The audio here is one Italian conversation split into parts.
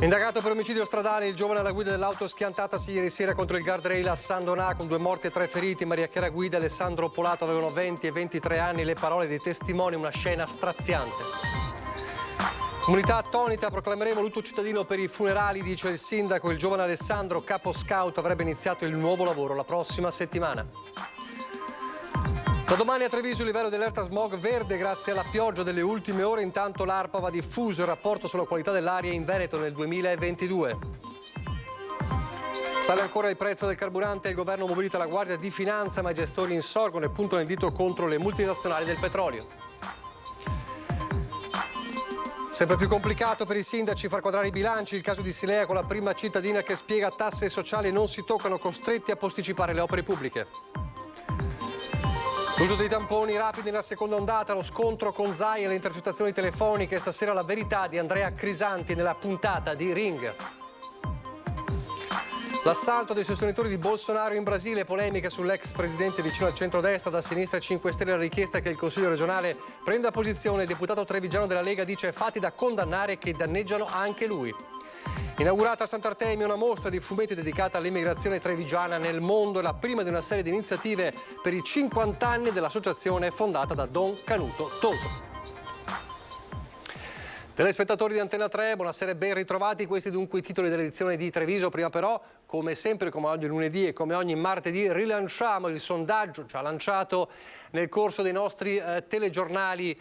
Indagato per omicidio stradale il giovane alla guida dell'auto schiantatasi ieri sera contro il guardrail a San Donà con 2 morti e 3 feriti. Maria Chiara Guida e Alessandro Polato avevano 20 e 23 anni. Le parole dei testimoni, una scena straziante. Comunità attonita, proclameremo lutto cittadino per i funerali, dice il sindaco. Il giovane Alessandro, capo scout, avrebbe iniziato il nuovo lavoro la prossima settimana. Da domani a Treviso il livello di allerta smog verde grazie alla pioggia delle ultime ore. Intanto l'ARPA va diffuso il rapporto sulla qualità dell'aria in Veneto nel 2022. Sale ancora il prezzo del carburante, il governo mobilita la Guardia di Finanza, ma i gestori insorgono e puntano il dito contro le multinazionali del petrolio. Sempre più complicato per i sindaci far quadrare i bilanci. Il caso di Silea con la prima cittadina che spiega tasse sociali non si toccano, costretti a posticipare le opere pubbliche. L'uso dei tamponi rapidi nella seconda ondata, lo scontro con Zaia e le intercettazioni telefoniche. Stasera la verità di Andrea Crisanti nella puntata di Ring. L'assalto dei sostenitori di Bolsonaro in Brasile, polemiche sull'ex presidente vicino al centrodestra. Da sinistra e 5 Stelle la richiesta che il Consiglio regionale prenda posizione. Il deputato trevigiano della Lega dice fatti da condannare che danneggiano anche lui. Inaugurata a Sant'Artemio una mostra di fumetti dedicata all'immigrazione trevigiana nel mondo, è la prima di una serie di iniziative per i 50 anni dell'associazione fondata da Don Canuto Toso. Telespettatori di Antena 3, buonasera e ben ritrovati. Questi dunque i titoli dell'edizione di Treviso. Prima però, come sempre, come ogni lunedì e come ogni martedì, rilanciamo il sondaggio già lanciato nel corso dei nostri telegiornali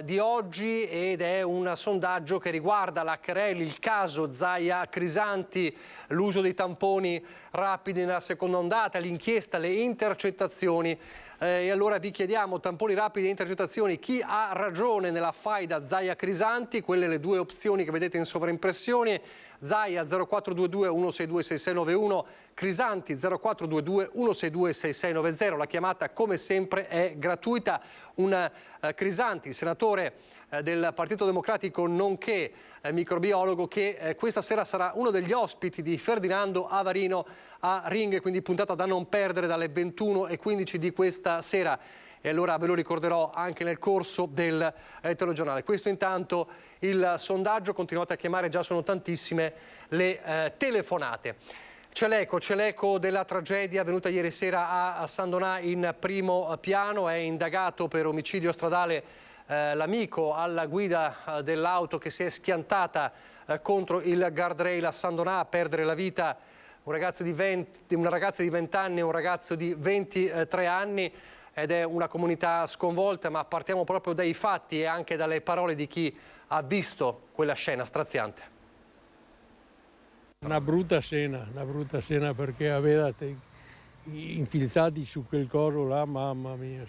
di oggi, ed è un sondaggio che riguarda la querela, il caso Zaia Crisanti, l'uso dei tamponi rapidi nella seconda ondata, l'inchiesta, le intercettazioni. E allora vi chiediamo, tamponi rapidi e intercettazioni, chi ha ragione nella faida Zaia Crisanti? Quelle le 2 opzioni che vedete in sovraimpressione. Zaia 0422 162 6691, Crisanti 0422 162 6690. La chiamata come sempre è gratuita. Un Crisanti, senatore del Partito Democratico nonché microbiologo, che questa sera sarà uno degli ospiti di Ferdinando Avarino a Ring, quindi puntata da non perdere dalle 21:15 di questa sera. E allora ve lo ricorderò anche nel corso del telegiornale. Questo intanto il sondaggio, continuate a chiamare, già sono tantissime le telefonate. C'è l'eco della tragedia avvenuta ieri sera a San Donà in primo piano. È indagato per omicidio stradale l'amico alla guida dell'auto che si è schiantata contro il guardrail a San Donà, a perdere la vita una ragazza di 20 anni e un ragazzo di 23 anni. Ed è una comunità sconvolta, ma partiamo proprio dai fatti e anche dalle parole di chi ha visto quella scena straziante. Una brutta scena perché avevate infilzati su quel coso là, mamma mia.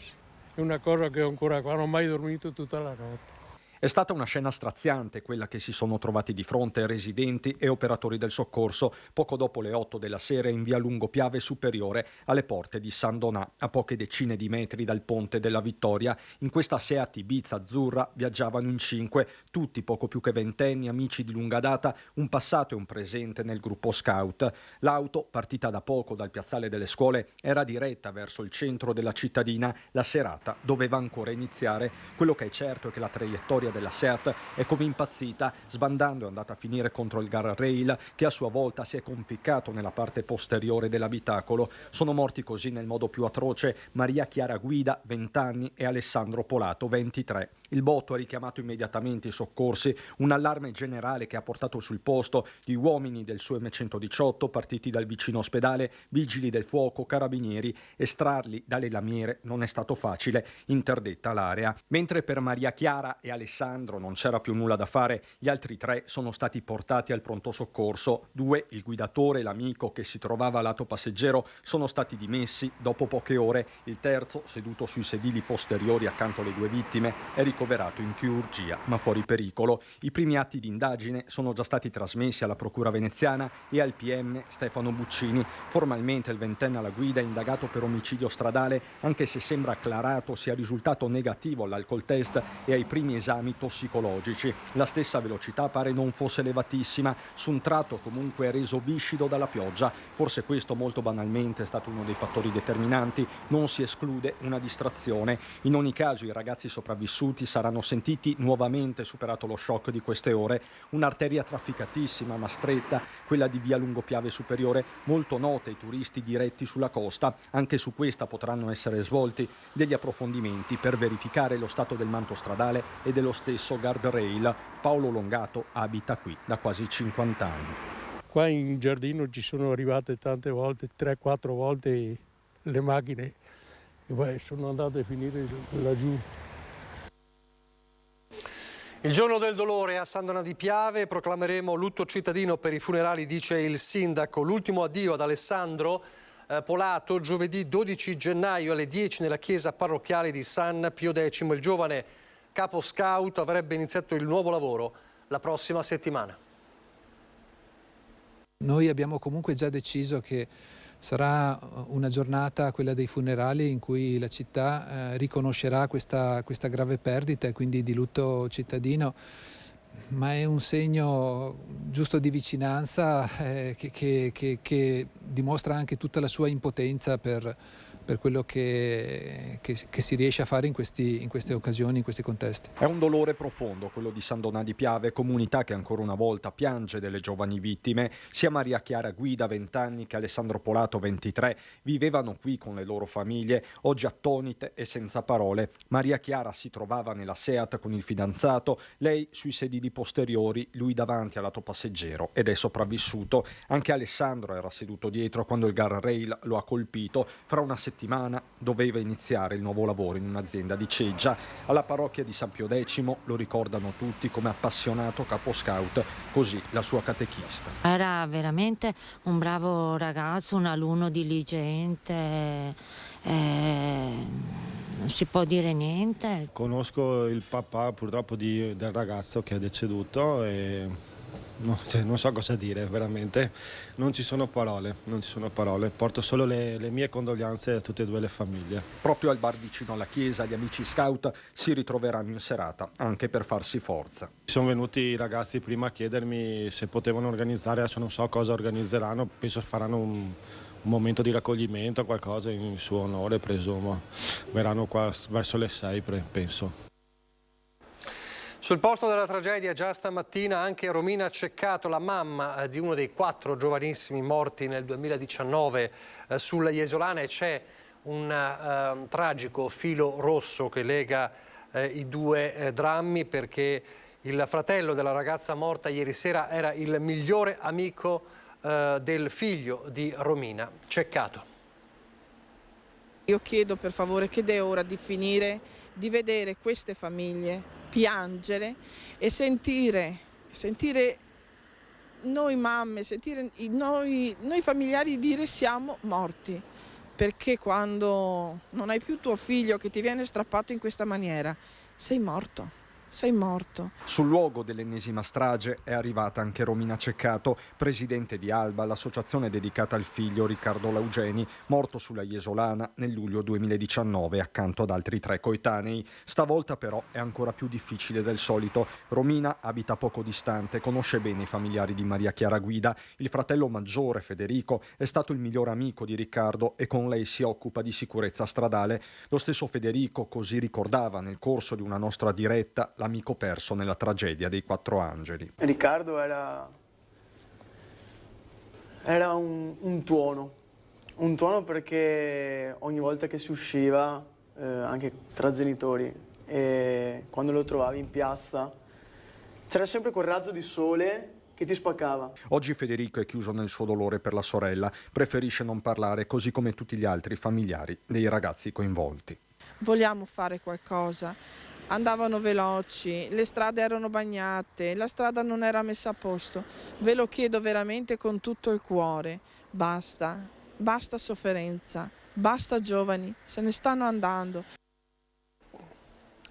È una cosa che ancora non ho mai dormito tutta la notte. È stata una scena straziante quella che si sono trovati di fronte residenti e operatori del soccorso poco dopo le 8 della sera in via Lungopiave Superiore alle porte di San Donà, a poche decine di metri dal Ponte della Vittoria. In questa Seat Ibiza azzurra viaggiavano in 5, tutti poco più che ventenni, amici di lunga data, un passato e un presente nel gruppo scout. L'auto, partita da poco dal piazzale delle scuole, era diretta verso il centro della cittadina. La serata doveva ancora iniziare. Quello che è certo è che la traiettoria della Seat è come impazzita, sbandando è andata a finire contro il guardrail, che a sua volta si è conficcato nella parte posteriore dell'abitacolo. Sono morti così nel modo più atroce Maria Chiara Guida, 20 anni, e Alessandro Polato, 23. Il botto ha richiamato immediatamente i soccorsi, un allarme generale che ha portato sul posto gli uomini del SU M118 partiti dal vicino ospedale, vigili del fuoco, carabinieri. Estrarli dalle lamiere non è stato facile, interdetta l'area. Mentre per Maria Chiara e Alessandro non c'era più nulla da fare, gli altri 3 sono stati portati al pronto soccorso. 2, il guidatore e l'amico che si trovava a lato passeggero, sono stati dimessi dopo poche ore. Il terzo, seduto sui sedili posteriori accanto alle 2 vittime, è ricoverato in chirurgia ma fuori pericolo. I primi atti di indagine sono già stati trasmessi alla Procura veneziana e al PM Stefano Buccini. Formalmente il ventenne alla guida è indagato per omicidio stradale, anche se sembra acclarato sia risultato negativo all'alcol test e ai primi esami esami tossicologici. La stessa velocità pare non fosse elevatissima, su un tratto comunque reso viscido dalla pioggia. Forse questo molto banalmente è stato uno dei fattori determinanti, non si esclude una distrazione. In ogni caso i ragazzi sopravvissuti saranno sentiti nuovamente superato lo shock di queste ore. Un'arteria trafficatissima ma stretta, quella di via Lungopiave Superiore, molto nota ai turisti diretti sulla costa. Anche su questa potranno essere svolti degli approfondimenti per verificare lo stato del manto stradale e dello stesso guardrail. Paolo Longato abita qui da quasi 50 anni. Qua in giardino ci sono arrivate tante volte, 3-4 volte le macchine e sono andate a finire laggiù. Il giorno del dolore a Sandona di Piave, proclameremo lutto cittadino per i funerali, dice il sindaco. L'ultimo addio ad Alessandro Polato giovedì 12 gennaio alle 10 nella chiesa parrocchiale di San Pio X. Il giovane capo scout avrebbe iniziato il nuovo lavoro la prossima settimana. Noi abbiamo comunque già deciso che sarà una giornata, quella dei funerali, in cui la città riconoscerà questa grave perdita e quindi di lutto cittadino, ma è un segno giusto di vicinanza che dimostra anche tutta la sua impotenza per quello che si riesce a fare in queste occasioni, in questi contesti. È un dolore profondo quello di Sandona di Piave, comunità che ancora una volta piange delle giovani vittime. Sia Maria Chiara Guida, 20 anni, che Alessandro Polato, 23, vivevano qui con le loro famiglie, oggi attonite e senza parole. Maria Chiara si trovava nella Seat con il fidanzato, lei sui sedili posteriori, lui davanti al lato passeggero, ed è sopravvissuto. Anche Alessandro era seduto dietro quando il guardrail lo ha colpito. Fra una settimana doveva iniziare il nuovo lavoro in un'azienda di Ceggia. Alla parrocchia di San Pio X lo ricordano tutti come appassionato capo scout, così la sua catechista. Era veramente un bravo ragazzo, un alunno diligente, non si può dire niente. Conosco il papà purtroppo del ragazzo che è deceduto e non so cosa dire, veramente. Non ci sono parole. Porto solo le mie condoglianze a tutte e due le famiglie. Proprio al bar vicino alla chiesa gli amici scout si ritroveranno in serata, anche per farsi forza. Sono venuti i ragazzi prima a chiedermi se potevano organizzare, adesso non so cosa organizzeranno, penso faranno un momento di raccoglimento, qualcosa in suo onore, presumo. Verranno qua verso le 6, penso. Sul posto della tragedia già stamattina anche Romina Ceccato, la mamma di uno dei 4 giovanissimi morti nel 2019 sulla Jesolana, e c'è un tragico filo rosso che lega i due drammi, perché il fratello della ragazza morta ieri sera era il migliore amico del figlio di Romina Ceccato. Io chiedo per favore che è ora di finire, di vedere queste famiglie piangere e sentire noi mamme, sentire noi familiari dire siamo morti, perché quando non hai più tuo figlio che ti viene strappato in questa maniera, sei morto. Sul luogo dell'ennesima strage è arrivata anche Romina Ceccato, presidente di Alba, l'associazione dedicata al figlio Riccardo Laugeni, morto sulla Jesolana nel luglio 2019 accanto ad altri 3 coetanei. Stavolta però è ancora più difficile del solito. Romina abita poco distante, conosce bene i familiari di Maria Chiara Guida. Il fratello maggiore, Federico, è stato il miglior amico di Riccardo e con lei si occupa di sicurezza stradale. Lo stesso Federico così ricordava nel corso di una nostra diretta l'amico perso nella tragedia dei 4 angeli. Riccardo era un tuono perché ogni volta che si usciva, anche tra genitori, e quando lo trovavi in piazza, c'era sempre quel razzo di sole che ti spaccava. Oggi Federico è chiuso nel suo dolore per la sorella, preferisce non parlare, così come tutti gli altri familiari dei ragazzi coinvolti. Vogliamo fare qualcosa. Andavano veloci, le strade erano bagnate, la strada non era messa a posto. Ve lo chiedo veramente con tutto il cuore. Basta sofferenza, basta giovani, se ne stanno andando.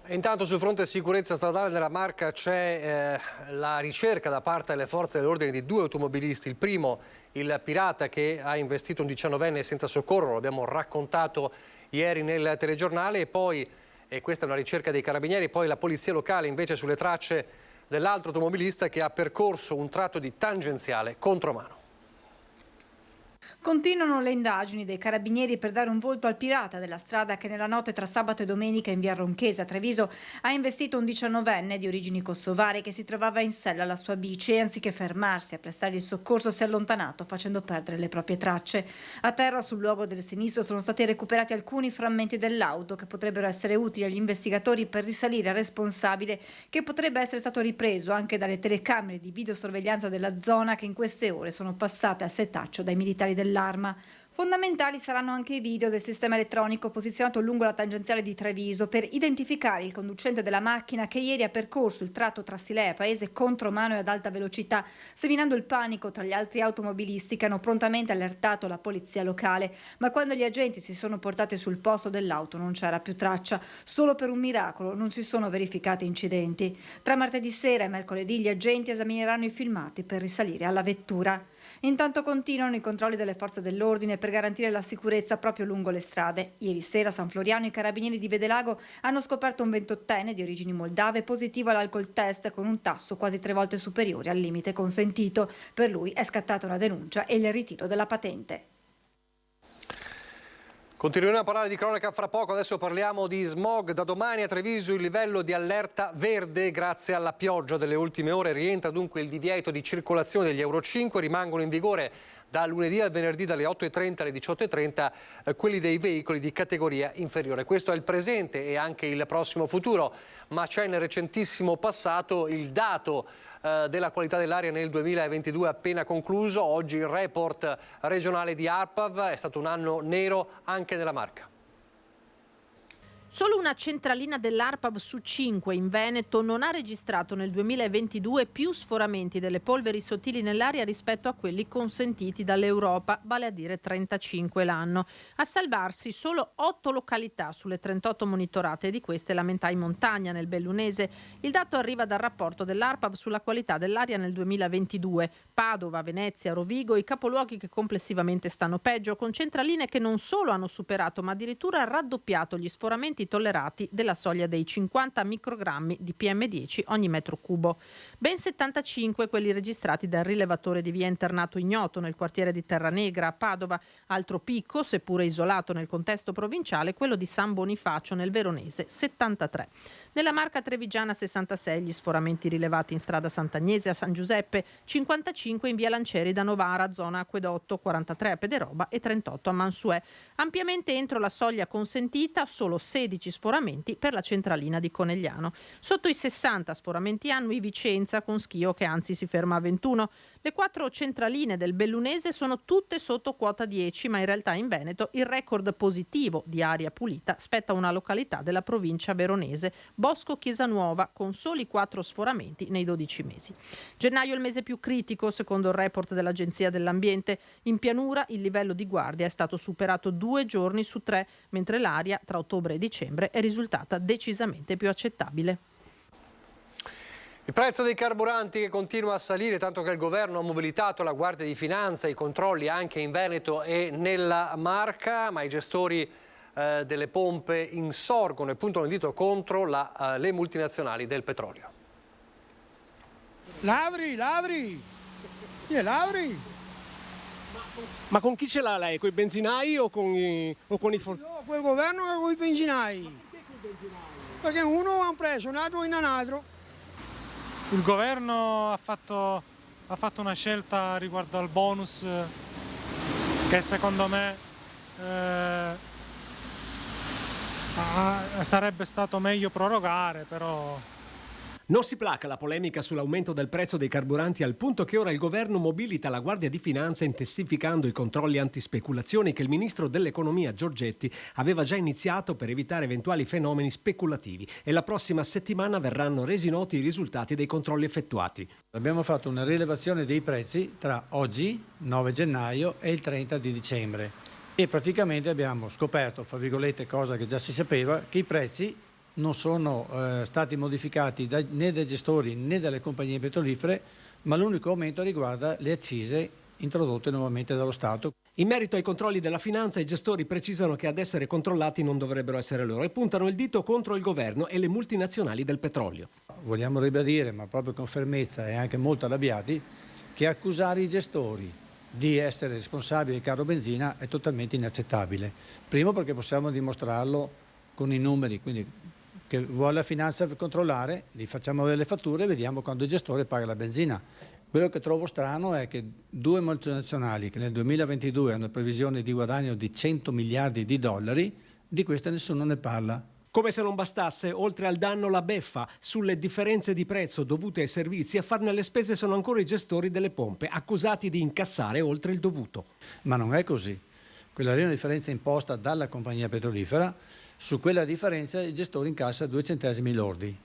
E intanto sul fronte sicurezza stradale nella Marca c'è la ricerca da parte delle forze dell'ordine di 2 automobilisti. Il primo, il pirata che ha investito un 19enne senza soccorro, lo abbiamo raccontato ieri nel telegiornale, e poi e questa è una ricerca dei carabinieri. Poi la polizia locale invece sulle tracce dell'altro automobilista che ha percorso un tratto di tangenziale contromano. Continuano le indagini dei carabinieri per dare un volto al pirata della strada che nella notte tra sabato e domenica in via Ronchese a Treviso ha investito un 19enne di origini kosovare che si trovava in sella alla sua bici e anziché fermarsi a prestargli il soccorso si è allontanato facendo perdere le proprie tracce. A terra sul luogo del sinistro sono stati recuperati alcuni frammenti dell'auto che potrebbero essere utili agli investigatori per risalire al responsabile, che potrebbe essere stato ripreso anche dalle telecamere di videosorveglianza della zona che in queste ore sono passate a setaccio dai militari dell'Arma. Fondamentali saranno anche i video del sistema elettronico posizionato lungo la tangenziale di Treviso per identificare il conducente della macchina che ieri ha percorso il tratto tra Silea Paese contromano e ad alta velocità, seminando il panico tra gli altri automobilisti che hanno prontamente allertato la polizia locale. Ma quando gli agenti si sono portati sul posto dell'auto non c'era più traccia. Solo per un miracolo non si sono verificati incidenti. Tra martedì sera e mercoledì gli agenti esamineranno i filmati per risalire alla vettura. Intanto continuano i controlli delle forze dell'ordine per garantire la sicurezza proprio lungo le strade. Ieri sera a San Floriano i carabinieri di Vedelago hanno scoperto un 28enne di origini moldave positivo all'alcol test con un tasso quasi 3 volte superiore al limite consentito. Per lui è scattata una denuncia e il ritiro della patente. Continueremo a parlare di cronaca fra poco, adesso parliamo di smog. Da domani a Treviso il livello di allerta verde grazie alla pioggia delle ultime ore. Rientra dunque il divieto di circolazione degli Euro 5, rimangono in vigore da lunedì al venerdì dalle 8:30 alle 18:30 quelli dei veicoli di categoria inferiore. Questo è il presente e anche il prossimo futuro, ma c'è nel recentissimo passato il dato della qualità dell'aria nel 2022 appena concluso. Oggi il report regionale di ARPAV, è stato un anno nero anche nella Marca. Solo una centralina dell'ARPAV su 5 in Veneto non ha registrato nel 2022 più sforamenti delle polveri sottili nell'aria rispetto a quelli consentiti dall'Europa, vale a dire 35 l'anno. A salvarsi solo 8 località sulle 38 monitorate, e di queste la Mentà in montagna nel Bellunese. Il dato arriva dal rapporto dell'ARPAV sulla qualità dell'aria nel 2022. Padova, Venezia, Rovigo, i capoluoghi che complessivamente stanno peggio, con centraline che non solo hanno superato ma addirittura raddoppiato gli sforamenti tollerati della soglia dei 50 microgrammi di PM10 ogni metro cubo. Ben 75 quelli registrati dal rilevatore di via Internato Ignoto nel quartiere di Terranegra a Padova. Altro picco, seppure isolato nel contesto provinciale, quello di San Bonifacio nel Veronese, 73. Nella Marca trevigiana 66 gli sforamenti rilevati in strada Sant'Agnese a San Giuseppe, 55 in via Lancieri da Novara, zona Acquedotto, 43 a Pederoba e 38 a Mansuè. Ampiamente entro la soglia consentita, solo 16 sforamenti per la centralina di Conegliano. Sotto i 60 sforamenti annui Vicenza con Schio che anzi si ferma a 21. Le 4 centraline del Bellunese sono tutte sotto quota 10, ma in realtà in Veneto il record positivo di aria pulita spetta a una località della provincia veronese, Bosco Chiesanuova, con soli 4 sforamenti nei 12 mesi. Gennaio è il mese più critico, secondo il report dell'Agenzia dell'Ambiente. In pianura il livello di guardia è stato superato 2 giorni su 3, mentre l'aria tra ottobre e dicembre è risultata decisamente più accettabile. Il prezzo dei carburanti che continua a salire, tanto che il governo ha mobilitato la Guardia di Finanza, i controlli anche in Veneto e nella Marca, ma i gestori delle pompe insorgono e puntano il dito contro le multinazionali del petrolio. Ladri! Ma con chi ce l'ha lei? Con i benzinai o con i fornitori? No, quel governo è con i benzinai. Perché uno ha un prezzo, un altro in un altro. Il governo ha fatto una scelta riguardo al bonus che secondo me sarebbe stato meglio prorogare, però... Non si placa la polemica sull'aumento del prezzo dei carburanti al punto che ora il governo mobilita la Guardia di Finanza intensificando i controlli antispeculazioni che il ministro dell'economia Giorgetti aveva già iniziato per evitare eventuali fenomeni speculativi, e la prossima settimana verranno resi noti i risultati dei controlli effettuati. Abbiamo fatto una rilevazione dei prezzi tra oggi, 9 gennaio, e il 30 di dicembre e praticamente abbiamo scoperto, fra virgolette, cosa che già si sapeva, che i prezzi non sono stati modificati né dai gestori né dalle compagnie petrolifere, ma l'unico aumento riguarda le accise introdotte nuovamente dallo Stato. In merito ai controlli della finanza, i gestori precisano che ad essere controllati non dovrebbero essere loro e puntano il dito contro il governo e le multinazionali del petrolio. Vogliamo ribadire, ma proprio con fermezza e anche molto arrabbiati, che accusare i gestori di essere responsabili del caro benzina è totalmente inaccettabile. Primo perché possiamo dimostrarlo con i numeri, quindi che vuole la finanza controllare, gli facciamo delle fatture e vediamo quando il gestore paga la benzina. Quello che trovo strano è che due multinazionali che nel 2022 hanno previsione di guadagno di 100 miliardi di dollari, di queste nessuno ne parla. Come se non bastasse, oltre al danno la beffa sulle differenze di prezzo dovute ai servizi, a farne le spese sono ancora i gestori delle pompe, accusati di incassare oltre il dovuto. Ma non è così. Quella è una differenza imposta dalla compagnia petrolifera, su quella differenza il gestore incassa 2 centesimi lordi.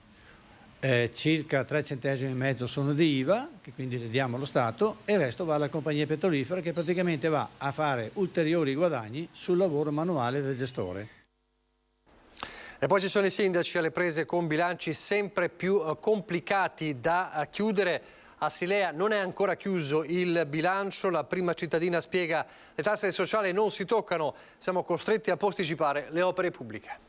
Circa 3 centesimi e mezzo sono di IVA, che quindi le diamo allo Stato, e il resto va alla compagnia petrolifera che praticamente va a fare ulteriori guadagni sul lavoro manuale del gestore. E poi ci sono i sindaci alle prese con bilanci sempre più complicati da chiudere. A Silea non è ancora chiuso il bilancio, la prima cittadina spiega le tasse sociali non si toccano, siamo costretti a posticipare le opere pubbliche.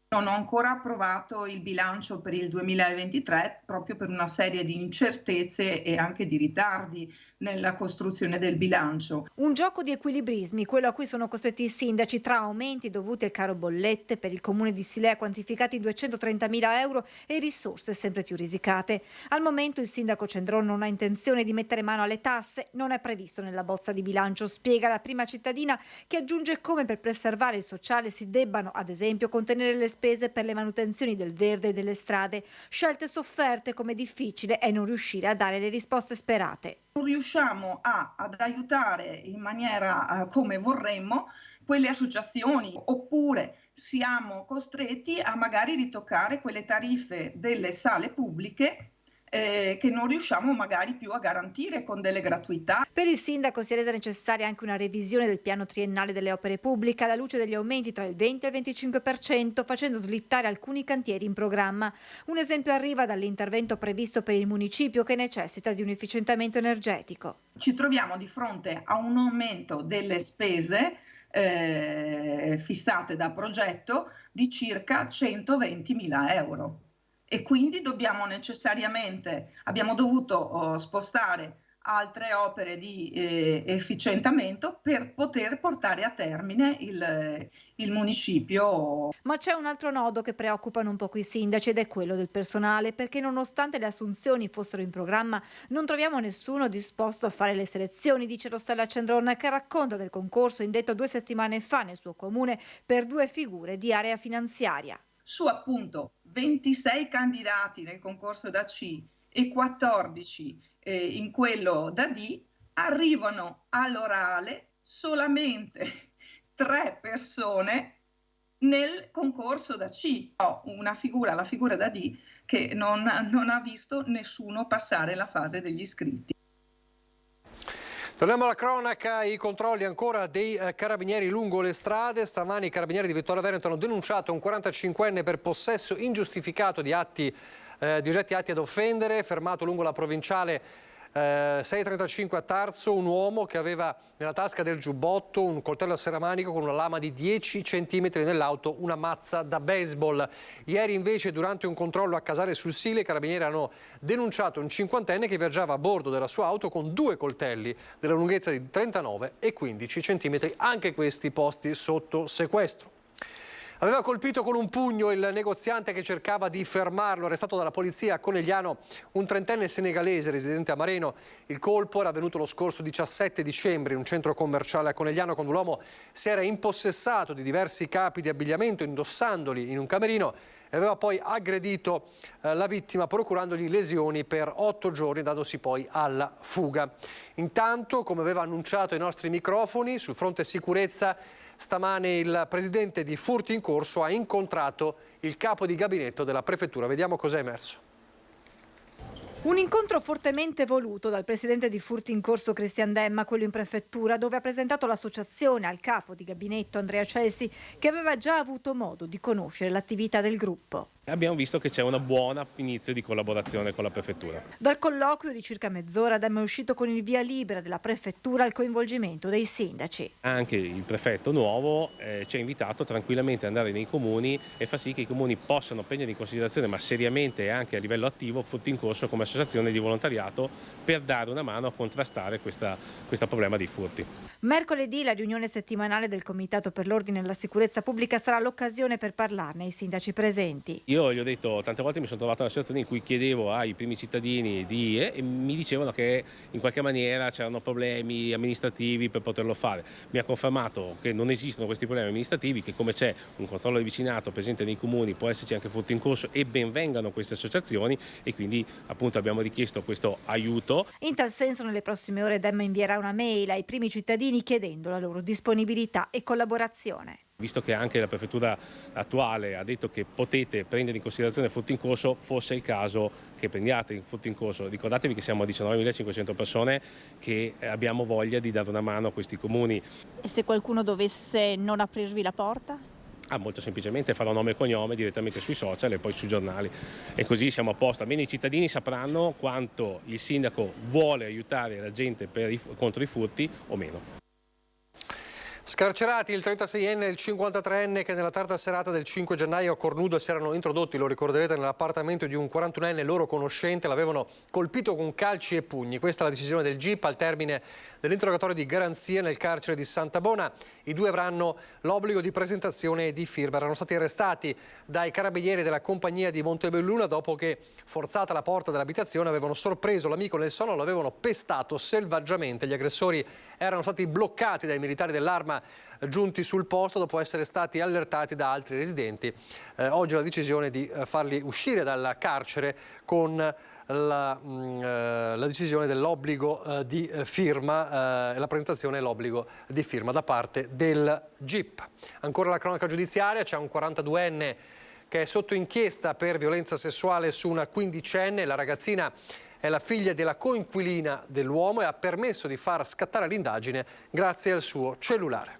Non ho ancora approvato il bilancio per il 2023 proprio per una serie di incertezze e anche di ritardi nella costruzione del bilancio. Un gioco di equilibrismi, quello a cui sono costretti i sindaci tra aumenti dovuti al caro bollette per il comune di Silea quantificati in 230.000 euro e risorse sempre più risicate. Al momento il sindaco Cendron non ha intenzione di mettere mano alle tasse, non è previsto nella bozza di bilancio, spiega la prima cittadina, che aggiunge come per preservare il sociale si debbano ad esempio contenere le spese per le manutenzioni del verde e delle strade, scelte sofferte come difficile è non riuscire a dare le risposte sperate. Non riusciamo ad aiutare in maniera come vorremmo quelle associazioni, oppure siamo costretti a magari ritoccare quelle tariffe delle sale pubbliche che non riusciamo magari più a garantire con delle gratuità. Per il sindaco si è resa necessaria anche una revisione del piano triennale delle opere pubbliche alla luce degli aumenti tra il 20 e il 25%, facendo slittare alcuni cantieri in programma. Un esempio arriva dall'intervento previsto per il municipio che necessita di un efficientamento energetico. Ci troviamo di fronte a un aumento delle spese fissate da progetto di circa 120.000 euro. E quindi abbiamo dovuto spostare altre opere di efficientamento per poter portare a termine il municipio. Ma c'è un altro nodo che preoccupa un poco i sindaci ed è quello del personale, perché nonostante le assunzioni fossero in programma non troviamo nessuno disposto a fare le selezioni, dice Rossella Cendron, che racconta del concorso indetto 2 settimane fa nel suo comune per 2 figure di area finanziaria. Su appunto 26 candidati nel concorso da C e 14 in quello da D, arrivano all'orale solamente 3 persone nel concorso da C. Ho una figura, la figura da D, che non ha visto nessuno passare la fase degli iscritti. Torniamo alla cronaca, i controlli ancora dei carabinieri lungo le strade. Stamani i carabinieri di Vittorio Veneto hanno denunciato un 45enne per possesso ingiustificato di oggetti atti ad offendere, fermato lungo la provinciale 635 a Tarso, un uomo che aveva nella tasca del giubbotto un coltello a serramanico con una lama di 10 cm, nell'auto una mazza da baseball. Ieri invece durante un controllo a Casale sul Sile i carabinieri hanno denunciato un 50enne che viaggiava a bordo della sua auto con 2 coltelli della lunghezza di 39 e 15 cm, anche questi posti sotto sequestro. Aveva colpito con un pugno il negoziante che cercava di fermarlo, arrestato dalla polizia a Conegliano un 30enne senegalese residente a Mareno. Il colpo era avvenuto lo scorso 17 dicembre in un centro commerciale a Conegliano, quando l'uomo si era impossessato di diversi capi di abbigliamento indossandoli in un camerino e aveva poi aggredito la vittima procurandogli lesioni per 8 giorni, dandosi poi alla fuga. Intanto, come aveva annunciato ai nostri microfoni, sul fronte sicurezza stamane il presidente di Furti in Corso ha incontrato il capo di gabinetto della prefettura. Vediamo cosa è emerso. Un incontro fortemente voluto dal presidente di Furti in Corso Cristian Demma, quello in prefettura, dove ha presentato l'associazione al capo di gabinetto Andrea Celsi, che aveva già avuto modo di conoscere l'attività del gruppo. Abbiamo visto che c'è un buon inizio di collaborazione con la prefettura. Dal colloquio di circa mezz'ora Dem è uscito con il via libera della prefettura al coinvolgimento dei sindaci. Anche il prefetto nuovo ci ha invitato tranquillamente ad andare nei comuni e far sì che i comuni possano prendere in considerazione, ma seriamente e anche a livello attivo, Furti in Corso come associazione di volontariato per dare una mano a contrastare questo problema dei furti. Mercoledì la riunione settimanale del Comitato per l'Ordine e la Sicurezza Pubblica sarà l'occasione per parlarne ai sindaci presenti. Io gli ho detto, tante volte mi sono trovato in una situazione in cui chiedevo ai primi cittadini e mi dicevano che in qualche maniera c'erano problemi amministrativi per poterlo fare. Mi ha confermato che non esistono questi problemi amministrativi, che come c'è un controllo di vicinato presente nei comuni può esserci anche furto in corso e ben vengano queste associazioni, e quindi appunto abbiamo richiesto questo aiuto. In tal senso nelle prossime ore Dem invierà una mail ai primi cittadini chiedendo la loro disponibilità e collaborazione. Visto che anche la prefettura attuale ha detto che potete prendere in considerazione furti in corso, fosse il caso che prendiate il furto in corso. Ricordatevi che siamo a 19.500 persone che abbiamo voglia di dare una mano a questi comuni. E se qualcuno dovesse non aprirvi la porta? Molto semplicemente farò nome e cognome direttamente sui social e poi sui giornali, e così siamo a posto. Almeno i cittadini sapranno quanto il sindaco vuole aiutare la gente contro i furti o meno. Scarcerati il 36enne e il 53enne che nella tarda serata del 5 gennaio a Cornudo si erano introdotti, lo ricorderete, nell'appartamento di un 41enne loro conoscente, l'avevano colpito con calci e pugni. Questa è la decisione del GIP al termine dell'interrogatorio di garanzia nel carcere di Santabona. I due avranno l'obbligo di presentazione e di firma. Erano stati arrestati dai carabinieri della compagnia di Montebelluna dopo che, forzata la porta dell'abitazione, avevano sorpreso l'amico nel sonno e lo avevano pestato selvaggiamente. Gli aggressori erano stati bloccati dai militari dell'Arma giunti sul posto dopo essere stati allertati da altri residenti. Oggi la decisione di farli uscire dal carcere con la decisione dell'obbligo di firma, la presentazione e l'obbligo di firma da parte del GIP. Ancora la cronaca giudiziaria, c'è un 42enne che è sotto inchiesta per violenza sessuale su una quindicenne. La ragazzina è la figlia della coinquilina dell'uomo e ha permesso di far scattare l'indagine grazie al suo cellulare.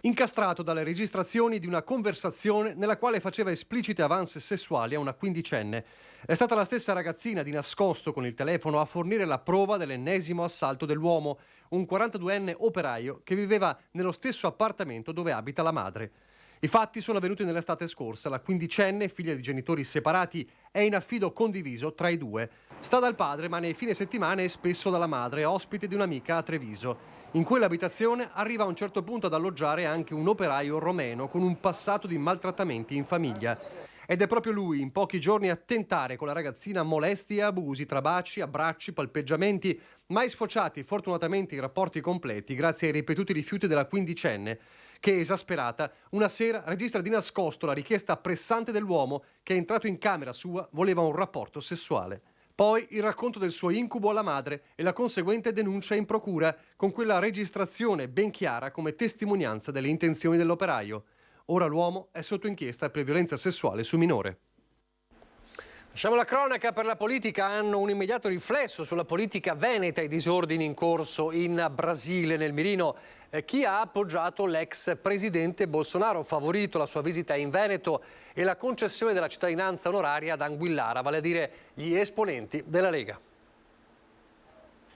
Incastrato dalle registrazioni di una conversazione nella quale faceva esplicite avance sessuali a una quindicenne. È stata la stessa ragazzina di nascosto con il telefono a fornire la prova dell'ennesimo assalto dell'uomo, un 42enne operaio che viveva nello stesso appartamento dove abita la madre. I fatti sono avvenuti nell'estate scorsa. La quindicenne, figlia di genitori separati, è in affido condiviso tra i due. Sta dal padre, ma nei fine settimana è spesso dalla madre, ospite di un'amica a Treviso. In quell'abitazione arriva a un certo punto ad alloggiare anche un operaio romeno con un passato di maltrattamenti in famiglia. Ed è proprio lui, in pochi giorni, a tentare con la ragazzina molesti e abusi tra baci, abbracci, palpeggiamenti, mai sfociati fortunatamente in rapporti completi grazie ai ripetuti rifiuti della quindicenne, che, esasperata, una sera registra di nascosto la richiesta pressante dell'uomo che, entrato in camera sua, voleva un rapporto sessuale. Poi il racconto del suo incubo alla madre e la conseguente denuncia in procura, con quella registrazione ben chiara come testimonianza delle intenzioni dell'operaio. Ora l'uomo è sotto inchiesta per violenza sessuale su minore. Lasciamo la cronaca per la politica. Hanno un immediato riflesso sulla politica veneta i disordini in corso in Brasile. Nel mirino chi ha appoggiato l'ex presidente Bolsonaro, favorito la sua visita in Veneto e la concessione della cittadinanza onoraria ad Anguillara, vale a dire gli esponenti della Lega.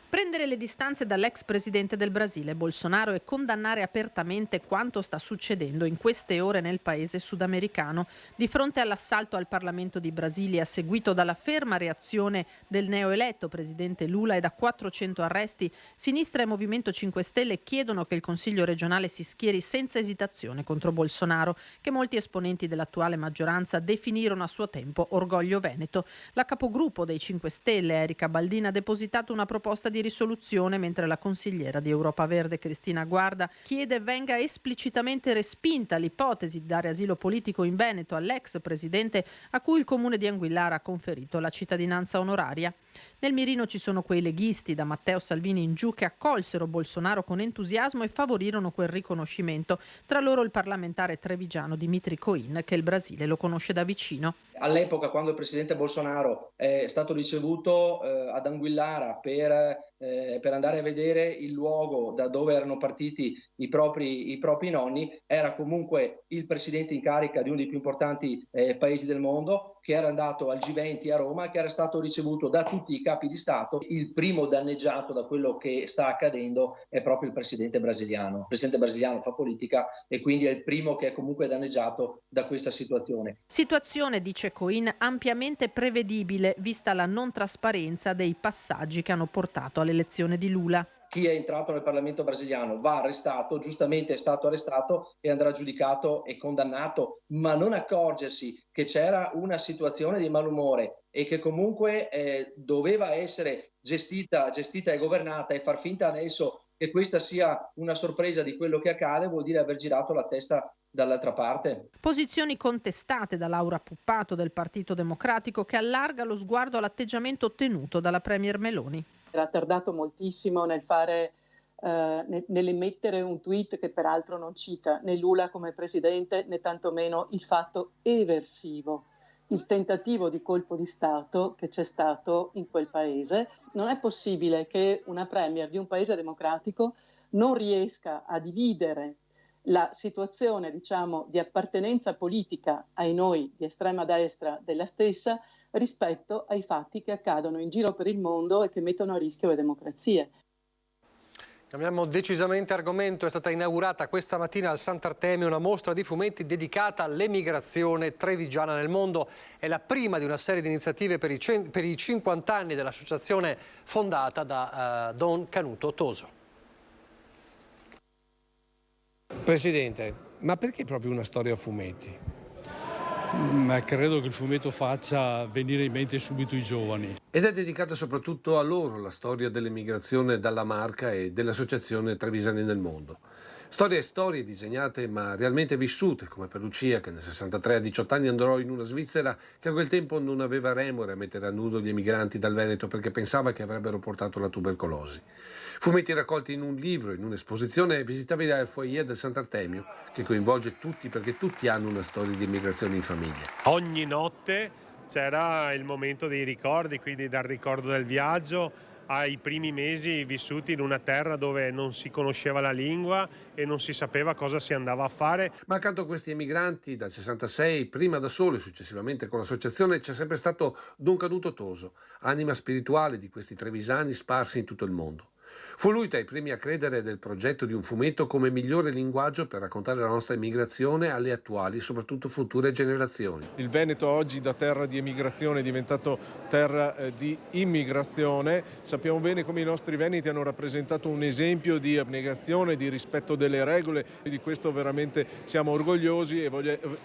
Prendere le distanze dall'ex presidente del Brasile, Bolsonaro, e condannare apertamente quanto sta succedendo in queste ore nel paese sudamericano. Di fronte all'assalto al Parlamento di Brasilia, seguito dalla ferma reazione del neoeletto presidente Lula e da 400 arresti, Sinistra e Movimento 5 Stelle chiedono che il Consiglio regionale si schieri senza esitazione contro Bolsonaro, che molti esponenti dell'attuale maggioranza definirono a suo tempo orgoglio veneto. La capogruppo dei 5 Stelle, Erika Baldin, ha depositato una proposta di risoluzione, mentre la consigliera di Europa Verde Cristina Guarda chiede venga esplicitamente respinta l'ipotesi di dare asilo politico in Veneto all'ex presidente a cui il comune di Anguillara ha conferito la cittadinanza onoraria. Nel mirino ci sono quei leghisti da Matteo Salvini in giù che accolsero Bolsonaro con entusiasmo e favorirono quel riconoscimento. Tra loro il parlamentare trevigiano Dimitri Coin, che il Brasile lo conosce da vicino. All'epoca, quando il presidente Bolsonaro è stato ricevuto ad Anguillara per andare a vedere il luogo da dove erano partiti i propri nonni, era comunque il presidente in carica di uno dei più importanti paesi del mondo, che era andato al G20 a Roma, che era stato ricevuto da tutti i capi di Stato. Il primo danneggiato da quello che sta accadendo è proprio il presidente brasiliano. Il presidente brasiliano fa politica e quindi è il primo che è comunque danneggiato da questa situazione. Situazione, dice Coin, ampiamente prevedibile vista la non trasparenza dei passaggi che hanno portato all'elezione di Lula. Chi è entrato nel Parlamento brasiliano va arrestato, giustamente è stato arrestato e andrà giudicato e condannato, ma non accorgersi che c'era una situazione di malumore e che comunque doveva essere gestita e governata, e far finta adesso che questa sia una sorpresa di quello che accade vuol dire aver girato la testa dall'altra parte. Posizioni contestate da Laura Puppato del Partito Democratico, che allarga lo sguardo all'atteggiamento ottenuto dalla Premier Meloni. Era tardato moltissimo nell'emettere un tweet che peraltro non cita né Lula come presidente né tantomeno il fatto eversivo, il tentativo di colpo di Stato che c'è stato in quel paese. Non è possibile che una premier di un paese democratico non riesca a dividere la situazione, diciamo, di appartenenza politica ai noi di estrema destra della stessa rispetto ai fatti che accadono in giro per il mondo e che mettono a rischio le democrazie. Cambiamo decisamente argomento. È stata inaugurata questa mattina al Sant'Artemio una mostra di fumetti dedicata all'emigrazione trevigiana nel mondo. È la prima di una serie di iniziative per i 50 anni dell'associazione fondata da Don Canuto Toso. Presidente, ma perché proprio una storia a fumetti? Ma credo che il fumetto faccia venire in mente subito i giovani. Ed è dedicata soprattutto a loro la storia dell'emigrazione dalla Marca e dell'associazione Trevisani nel mondo. Storie disegnate ma realmente vissute, come per Lucia, che nel 63 a 18 anni andò in una Svizzera che a quel tempo non aveva remore a mettere a nudo gli emigranti dal Veneto perché pensava che avrebbero portato la tubercolosi. Fumetti raccolti in un libro, in un'esposizione visitabile al foyer del Sant'Artemio, che coinvolge tutti perché tutti hanno una storia di immigrazione in famiglia. Ogni notte c'era il momento dei ricordi, quindi dal ricordo del viaggio ai primi mesi vissuti in una terra dove non si conosceva la lingua e non si sapeva cosa si andava a fare. Ma accanto a questi emigranti, dal 66, prima da solo e successivamente con l'associazione, c'è sempre stato Don Canuto Toso, anima spirituale di questi trevisani sparsi in tutto il mondo. Fu lui tra i primi a credere del progetto di un fumetto come migliore linguaggio per raccontare la nostra immigrazione alle attuali, soprattutto future generazioni. Il Veneto oggi da terra di emigrazione è diventato terra di immigrazione. Sappiamo bene come i nostri veneti hanno rappresentato un esempio di abnegazione, di rispetto delle regole, e di questo veramente siamo orgogliosi e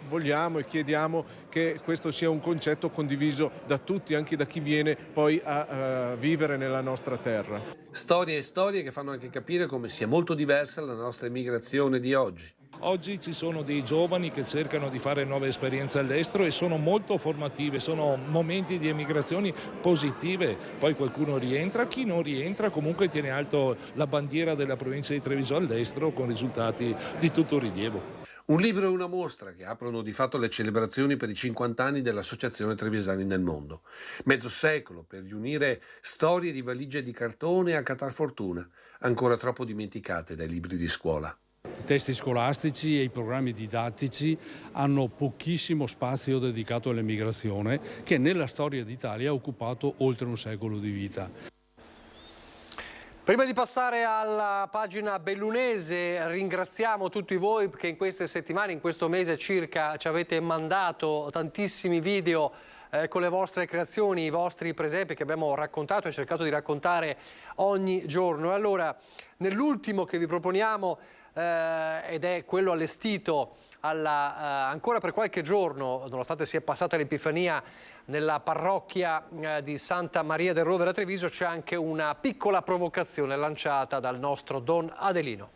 vogliamo e chiediamo che questo sia un concetto condiviso da tutti, anche da chi viene poi a vivere nella nostra terra. Storie e storie che fanno anche capire come sia molto diversa la nostra immigrazione di oggi. Oggi ci sono dei giovani che cercano di fare nuove esperienze all'estero e sono molto formative, sono momenti di emigrazioni positive, poi qualcuno rientra, chi non rientra comunque tiene alto la bandiera della provincia di Treviso all'estero con risultati di tutto rilievo. Un libro e una mostra che aprono di fatto le celebrazioni per i 50 anni dell'Associazione Trevisani nel mondo. Mezzo secolo per riunire storie di valigie di cartone a catar fortuna, ancora troppo dimenticate dai libri di scuola. I testi scolastici e i programmi didattici hanno pochissimo spazio dedicato all'emigrazione, che nella storia d'Italia ha occupato oltre un secolo di vita. Prima di passare alla pagina bellunese, ringraziamo tutti voi che in queste settimane, in questo mese circa, ci avete mandato tantissimi video con le vostre creazioni, i vostri presepi che abbiamo raccontato e cercato di raccontare ogni giorno. E allora, nell'ultimo che vi proponiamo, ed è quello allestito ancora per qualche giorno, nonostante sia passata l'Epifania, nella parrocchia di Santa Maria del Rovere a Treviso, c'è anche una piccola provocazione lanciata dal nostro Don Adelino.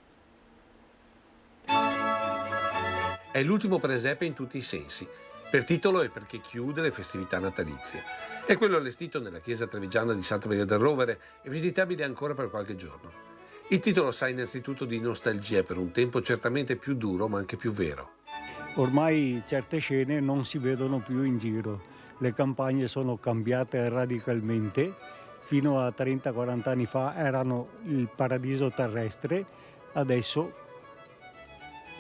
È l'ultimo presepe in tutti i sensi. per titolo e perché chiude le festività natalizie. È quello allestito nella chiesa trevigiana di Santa Maria del Rovere e visitabile ancora per qualche giorno. Il titolo sa innanzitutto di nostalgia per un tempo certamente più duro ma anche più vero. Ormai certe scene non si vedono più in giro, le campagne sono cambiate radicalmente, fino a 30-40 anni fa erano il paradiso terrestre, adesso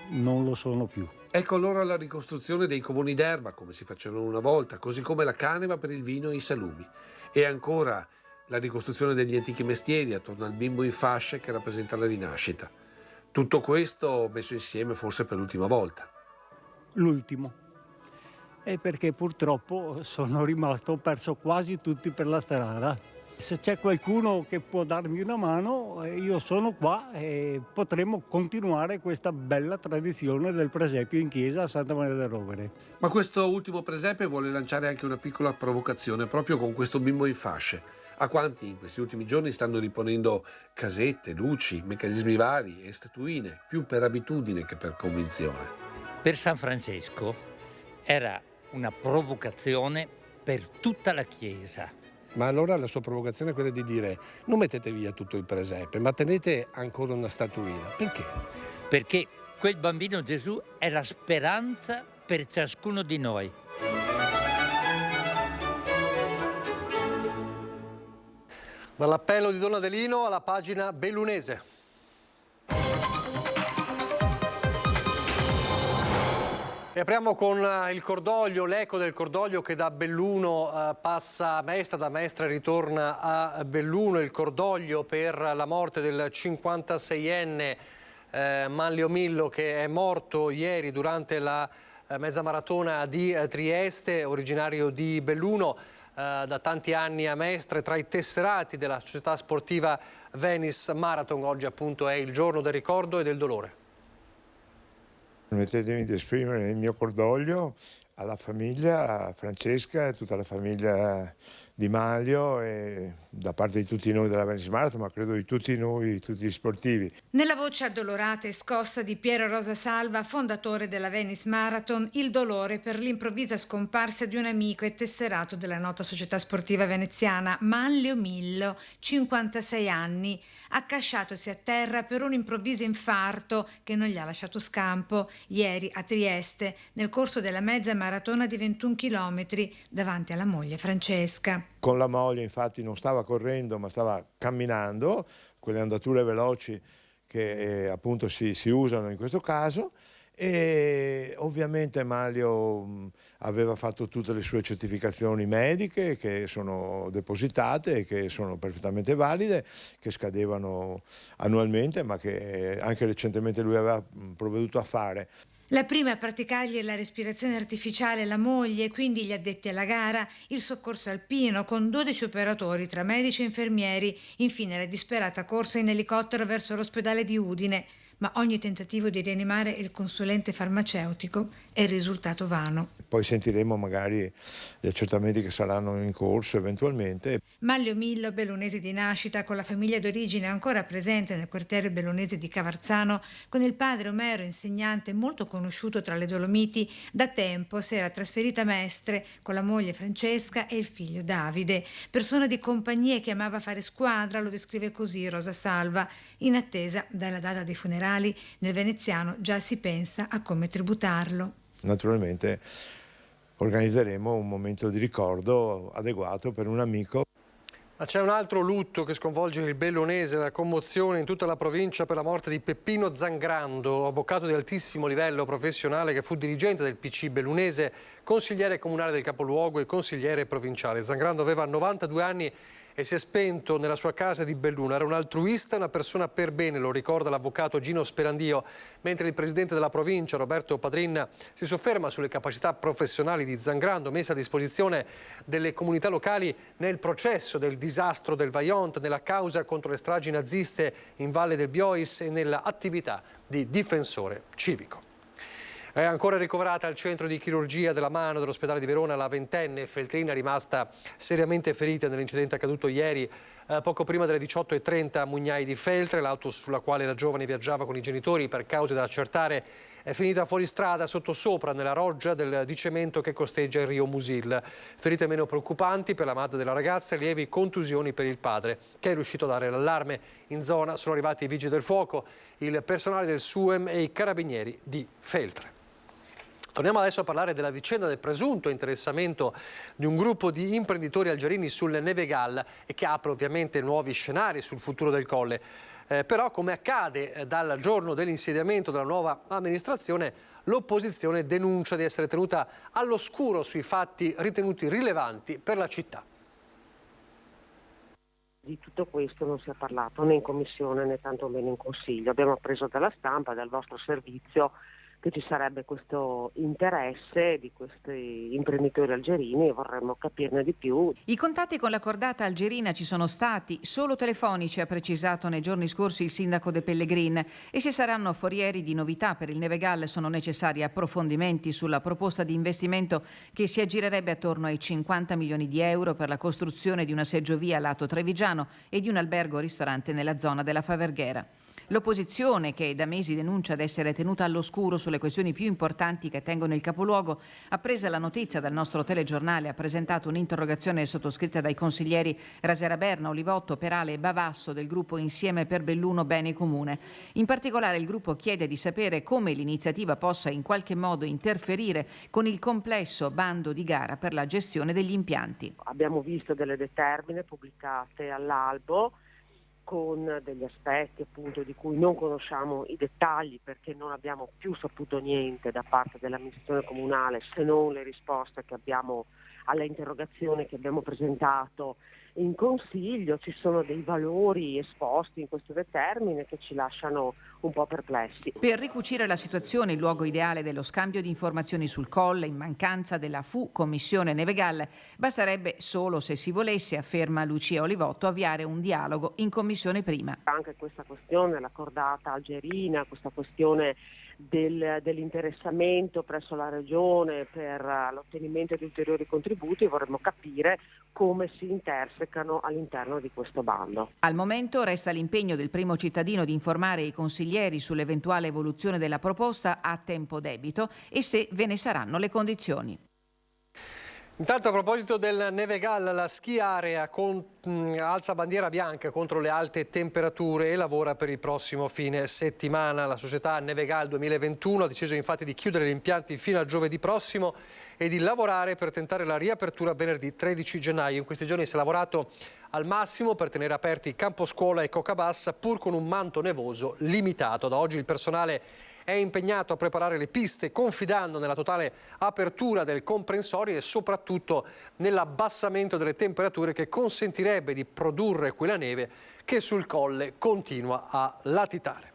non lo sono più. Ecco allora la ricostruzione dei covoni d'erba come si facevano una volta, così come la caneva per il vino e i salumi. E ancora la ricostruzione degli antichi mestieri attorno al bimbo in fasce che rappresenta la rinascita. Tutto questo messo insieme forse per l'ultima volta. L'ultimo. E perché purtroppo ho perso quasi tutti per la strada. Se c'è qualcuno che può darmi una mano, io sono qua e potremo continuare questa bella tradizione del presepio in chiesa a Santa Maria del Rovere. Ma questo ultimo presepe vuole lanciare anche una piccola provocazione proprio con questo bimbo in fasce. A quanti in questi ultimi giorni stanno riponendo casette, luci, meccanismi vari e statuine, più per abitudine che per convinzione. Per San Francesco era una provocazione per tutta la Chiesa. Ma allora la sua provocazione è quella di dire: non mettete via tutto il presepe, ma tenete ancora una statuina. Perché? Perché quel bambino Gesù è la speranza per ciascuno di noi. Dall'appello di Don Adelino alla pagina bellunese. E apriamo con il cordoglio, l'eco del cordoglio che da Belluno passa a Mestre, da Mestre ritorna a Belluno, il cordoglio per la morte del 56enne Manlio Millo che è morto ieri durante la mezza maratona di Trieste, originario di Belluno, da tanti anni a Mestre, tra i tesserati della società sportiva Venice Marathon. Oggi appunto è il giorno del ricordo e del dolore. Permettetemi di esprimere il mio cordoglio alla famiglia, a Francesca e a tutta la famiglia di Manlio e da parte di tutti noi della Venice Marathon, ma credo di tutti noi, tutti gli sportivi. Nella voce addolorata e scossa di Piero Rosa Salva, fondatore della Venice Marathon, il dolore per l'improvvisa scomparsa di un amico e tesserato della nota società sportiva veneziana, Manlio Millo, 56 anni, accasciatosi a terra per un improvviso infarto che non gli ha lasciato scampo ieri a Trieste, nel corso della mezza maratona di 21 chilometri davanti alla moglie Francesca. Con la moglie infatti non stava correndo ma stava camminando, quelle andature veloci che appunto si usano in questo caso, e ovviamente Manlio aveva fatto tutte le sue certificazioni mediche che sono depositate e che sono perfettamente valide, che scadevano annualmente ma che anche recentemente lui aveva provveduto a fare. La prima a praticargli la respirazione artificiale la moglie, quindi gli addetti alla gara, il soccorso alpino con 12 operatori tra medici e infermieri, infine la disperata corsa in elicottero verso l'ospedale di Udine. Ma ogni tentativo di rianimare il consulente farmaceutico è risultato vano. Poi sentiremo magari gli accertamenti che saranno in corso eventualmente. Manlio Millo, bellunese di nascita, con la famiglia d'origine ancora presente nel quartiere bellunese di Cavarzano, con il padre Omero, insegnante molto conosciuto tra le Dolomiti, da tempo si era trasferita a Mestre con la moglie Francesca e il figlio Davide. Persona di compagnia che amava fare squadra, lo descrive così Rosa Salva. In attesa dalla data dei funerali, nel veneziano già si pensa a come tributarlo. Naturalmente organizzeremo un momento di ricordo adeguato per un amico. Ma c'è un altro lutto che sconvolge il bellunese, la commozione in tutta la provincia per la morte di Peppino Zangrando, avvocato di altissimo livello professionale che fu dirigente del PC bellunese, consigliere comunale del capoluogo e consigliere provinciale. Zangrando aveva 92 anni e si è spento nella sua casa di Belluno. Era un altruista, una persona per bene, lo ricorda l'avvocato Gino Sperandio, mentre il presidente della provincia, Roberto Padrin, si sofferma sulle capacità professionali di Zangrando, messe a disposizione delle comunità locali nel processo del disastro del Vajont, nella causa contro le stragi naziste in Valle del Biois e nell'attività di difensore civico. È ancora ricoverata al centro di chirurgia della mano dell'ospedale di Verona la ventenne Feltrina, rimasta seriamente ferita nell'incidente accaduto ieri poco prima delle 18:30 a Mugnai di Feltre. L'auto sulla quale la giovane viaggiava con i genitori, per cause da accertare, è finita fuori strada sottosopra nella roggia di cemento che costeggia il Rio Musil. Ferite meno preoccupanti per la madre della ragazza e lievi contusioni per il padre, che è riuscito a dare l'allarme. In zona sono arrivati i vigili del fuoco, il personale del SUEM e i carabinieri di Feltre. Torniamo adesso a parlare della vicenda del presunto interessamento di un gruppo di imprenditori algerini sul Nevegal e che apre ovviamente nuovi scenari sul futuro del Colle. Però, come accade dal giorno dell'insediamento della nuova amministrazione, l'opposizione denuncia di essere tenuta all'oscuro sui fatti ritenuti rilevanti per la città. Di tutto questo non si è parlato né in commissione né tantomeno in consiglio. Abbiamo appreso dalla stampa, dal vostro servizio, che ci sarebbe questo interesse di questi imprenditori algerini e vorremmo capirne di più. I contatti con la cordata algerina ci sono stati, solo telefonici, ha precisato nei giorni scorsi il sindaco De Pellegrin, e se saranno forieri di novità per il Nevegal sono necessari approfondimenti sulla proposta di investimento che si aggirerebbe attorno ai 50 milioni di euro per la costruzione di una seggiovia lato trevigiano e di un albergo-ristorante nella zona della Faverghera. L'opposizione, che da mesi denuncia di essere tenuta all'oscuro sulle questioni più importanti che tengono il capoluogo, appresa la notizia dal nostro telegiornale, ha presentato un'interrogazione sottoscritta dai consiglieri Rasera-Berna, Olivotto, Perale e Bavasso del gruppo Insieme per Belluno Bene Comune. In particolare il gruppo chiede di sapere come l'iniziativa possa in qualche modo interferire con il complesso bando di gara per la gestione degli impianti. Abbiamo visto delle determine pubblicate all'albo con degli aspetti appunto di cui non conosciamo i dettagli, perché non abbiamo più saputo niente da parte dell'amministrazione comunale, se non le risposte che abbiamo alle interrogazioni che abbiamo presentato in consiglio. Ci sono dei valori esposti in questo determine che ci lasciano un po' perplessi. Per ricucire la situazione, il luogo ideale dello scambio di informazioni sul Colle, in mancanza della Commissione Nevegal, basterebbe solo se si volesse, afferma Lucia Olivotto, avviare un dialogo in commissione prima. Anche questa questione, la cordata algerina, questa questione dell'interessamento presso la Regione per l'ottenimento di ulteriori contributi, vorremmo capire come si intersecano all'interno di questo bando. Al momento resta l'impegno del primo cittadino di informare i consiglieri sull'eventuale evoluzione della proposta a tempo debito e se ve ne saranno le condizioni. Intanto, a proposito del Nevegal, la Ski Area alza bandiera bianca contro le alte temperature e lavora per il prossimo fine settimana. La società Nevegal 2021 ha deciso infatti di chiudere gli impianti fino a giovedì prossimo e di lavorare per tentare la riapertura venerdì 13 gennaio. In questi giorni si è lavorato al massimo per tenere aperti Camposcuola e Cocabassa, pur con un manto nevoso limitato. Da oggi il personale è impegnato a preparare le piste, confidando nella totale apertura del comprensorio e soprattutto nell'abbassamento delle temperature che consentirebbe di produrre quella neve che sul colle continua a latitare.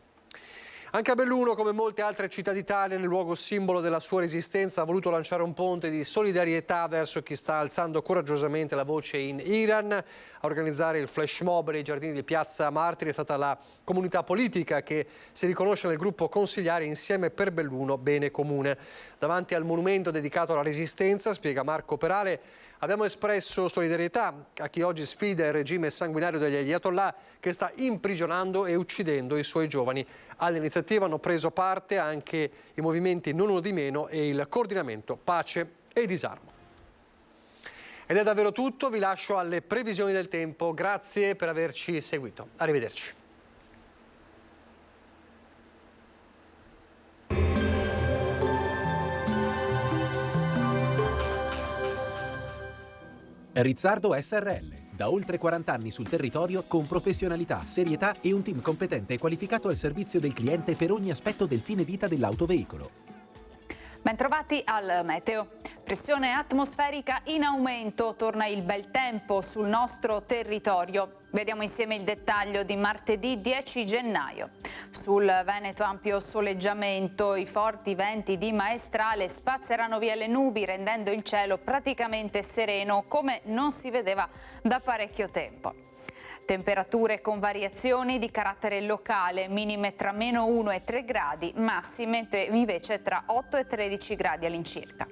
Anche a Belluno, come molte altre città d'Italia, nel luogo simbolo della sua resistenza, ha voluto lanciare un ponte di solidarietà verso chi sta alzando coraggiosamente la voce in Iran. A organizzare il flash mob nei giardini di Piazza Martiri è stata la comunità politica che si riconosce nel gruppo consigliare Insieme per Belluno Bene Comune. Davanti al monumento dedicato alla resistenza, spiega Marco Perale, abbiamo espresso solidarietà a chi oggi sfida il regime sanguinario degli Ayatollah che sta imprigionando e uccidendo i suoi giovani. All'iniziativa hanno preso parte anche i movimenti Non Uno di Meno e il coordinamento Pace e Disarmo. Ed è davvero tutto, vi lascio alle previsioni del tempo. Grazie per averci seguito. Arrivederci. Rizzardo SRL, da oltre 40 anni sul territorio con professionalità, serietà e un team competente e qualificato al servizio del cliente per ogni aspetto del fine vita dell'autoveicolo. Bentrovati al meteo. Pressione atmosferica in aumento, torna il bel tempo sul nostro territorio. Vediamo insieme il dettaglio di martedì 10 gennaio. Sul Veneto ampio soleggiamento, i forti venti di maestrale spazzeranno via le nubi rendendo il cielo praticamente sereno come non si vedeva da parecchio tempo. Temperature con variazioni di carattere locale, minime tra -1 e 3 gradi, massime invece tra 8 e 13 gradi all'incirca.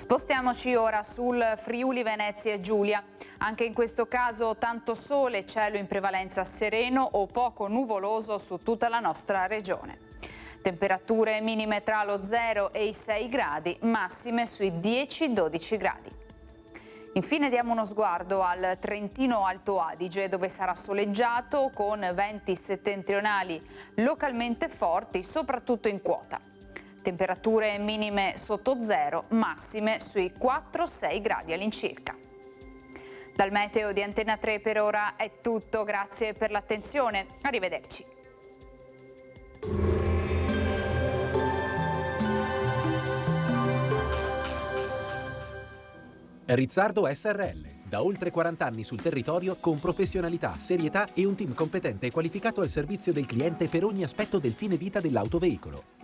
Spostiamoci ora sul Friuli Venezia Giulia. Anche in questo caso tanto sole, cielo in prevalenza sereno o poco nuvoloso su tutta la nostra regione. Temperature minime tra lo 0 e i 6 gradi, massime sui 10-12 gradi. Infine diamo uno sguardo al Trentino Alto Adige, dove sarà soleggiato con venti settentrionali localmente forti, soprattutto in quota. Temperature minime sotto 0, massime sui 4-6 gradi all'incirca. Dal meteo di Antena 3 per ora è tutto, grazie per l'attenzione, arrivederci. Rizzardo SRL, da oltre 40 anni sul territorio con professionalità, serietà e un team competente e qualificato al servizio del cliente per ogni aspetto del fine vita dell'autoveicolo.